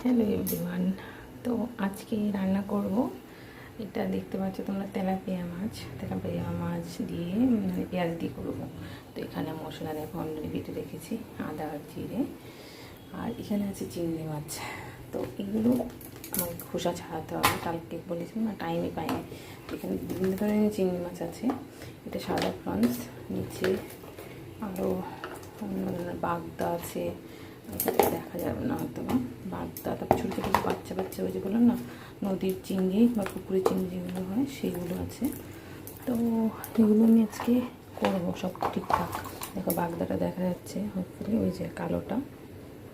Hello everyone. তো আজকে রান্না করব, এটা দেখতে পাচ্ছ তোমরা, তেলাপিয়া মাছ দিয়ে মানে পেঁয়াজ দিয়ে করবো। তো এখানে মশলা দেখো অলরেডি বেটে রেখেছি, আদা আর জিরে। আর এখানে আছে চিংড়ি মাছ। তো এগুলো আমাকে খোসা ছাড়াতে হবে, কালকে বলেছিলাম না, টাইমই পাইনি। এখানে বিভিন্ন ধরনের চিংড়ি মাছ আছে। এটা সাদা প্রনস, নিচে আরও অন্য ধরনের বাগদা আছে, দেখা যাবে না হয়তো বাগদা। তারপর ছোটো ছোটো বাচ্চা ওই যেগুলো না, নদীর চিংড়ি বা পুকুরের চিংড়ি যেগুলো হয় সেগুলো আছে। তো এগুলো আমি আজকে করবো সব ঠিকঠাক। দেখো বাগদাটা দেখা যাচ্ছে হোপফুলি, ওই যে কালোটা,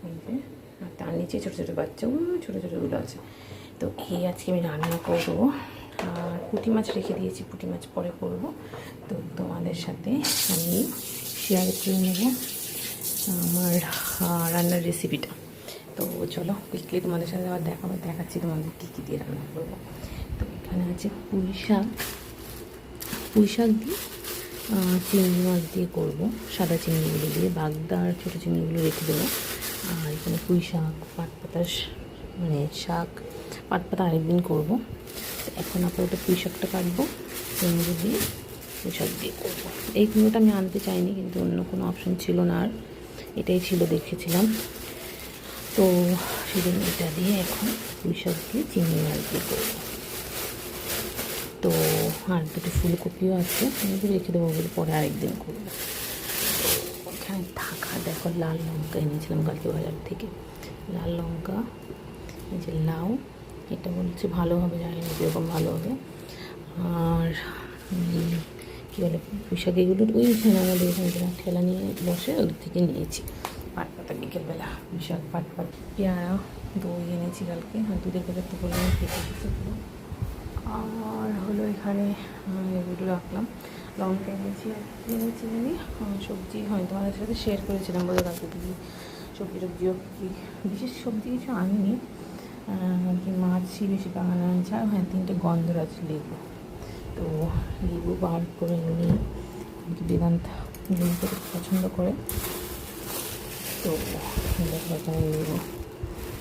ওই যে, আর তার নিচে ছোটো ছোটো বাচ্চা ছোটো ছোটোগুলো আছে। তো এই আজকে আমি রান্না করবো। আর পুঁটি মাছ রেখে দিয়েছি, পুঁটি মাছ পরে করবো। তো তোমাদের সাথে আমি শেয়ার করে নেব আমার রান্নার রেসিপিটা। তো চলো কুইকলি তোমাদের সাথে আবার দেখাচ্ছি তোমাদের কী কী দিয়ে রান্না করবো। তো এখানে আছে পুঁই শাক দিয়ে চিংড়ি মাছ দিয়ে করবো, সাদা চিংড়িগুলো দিয়ে, বাগদা আর ছোটো চিংড়িগুলো রেখে দেবো। আর এখানে পুঁই শাক, মানে শাক পাতা আরেকদিন করবো। তো এখন আপাতত পুঁই শাকটা কাটবো, চিংড়ি দিয়ে পুঁই শাক দিয়ে করবো। এই কুমড়োটা আমি আনতে চাইনি, কিন্তু অন্য কোনো অপশন ছিল না, আর এটাই ছিল, দেখেছিলাম। তো সেজন্য এটা দিয়ে এখন পুঁই শাক দিয়ে চিংড়ি মাছ দিয়ে করবো। তো আর দুটো ফুলকপিও আছে, আমি রেখে দেবো বলে পরে আরেকদিন করবো। ওখানে দেখো লাল লঙ্কা এনেছিলাম কালকে বাজার থেকে, লাল লঙ্কা, এই যে লাউ, এটা বলছে ভালো হবে, জানি না কীরকম ভালো হবে। আর কী বলে পুঁই শাক, এগুলো ওইখানে আমাদের এখানে যারা ঠেলা নিয়ে বসে ওদের থেকে নিয়েছি। পাতা বিকেলবেলা পুঁই শাক, পেয়ারা, দই এনেছি কালকে, আর দুধের প্যাকেট তো বলে আমি খেতে পুরো। আর হলো এখানে এগুলো রাখলাম, লঙ্কা এনেছি, আর এনেছি জানি সবজি হয় তোমাদের সাথে শেয়ার করেছিলাম বলে, কালকে কি সবজিও বিশেষ সবজি কিছু আনিনি, কি মাছই বেশি বাগানো আনছে। আর হ্যাঁ, 3টে গন্ধরাজ লেবু। তো লেবু বার করে নিয়ে বেদান্ত লেবু পছন্দ করে। তো এখানে লেবু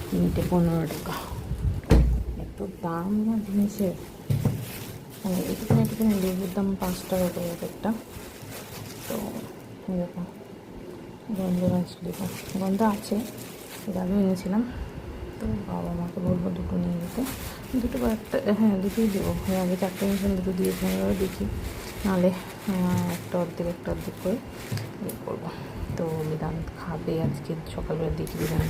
3টে 15 টাকা, এত দাম না জিনিসের। মানে একটুখানি লেবুর দাম 5 টাকা করে একটা। তো এরকম গন্ধরাজ লেবু, গন্ধ আছে, এটা আমি এনেছিলাম। তো বাবা মাকে বলবো দুটো নিয়ে যেতে, দুটো বা একটা, হ্যাঁ দুটোই দেবো। আগে 4টে এনেছিলাম, দুটো দিয়েছিলাম, এবার দেখি নাহলে একটা অর্ধেক করে ইয়ে করবো। তো বেদান্ত খাবে আজকে সকালবেলা, দেখি বেদান্ত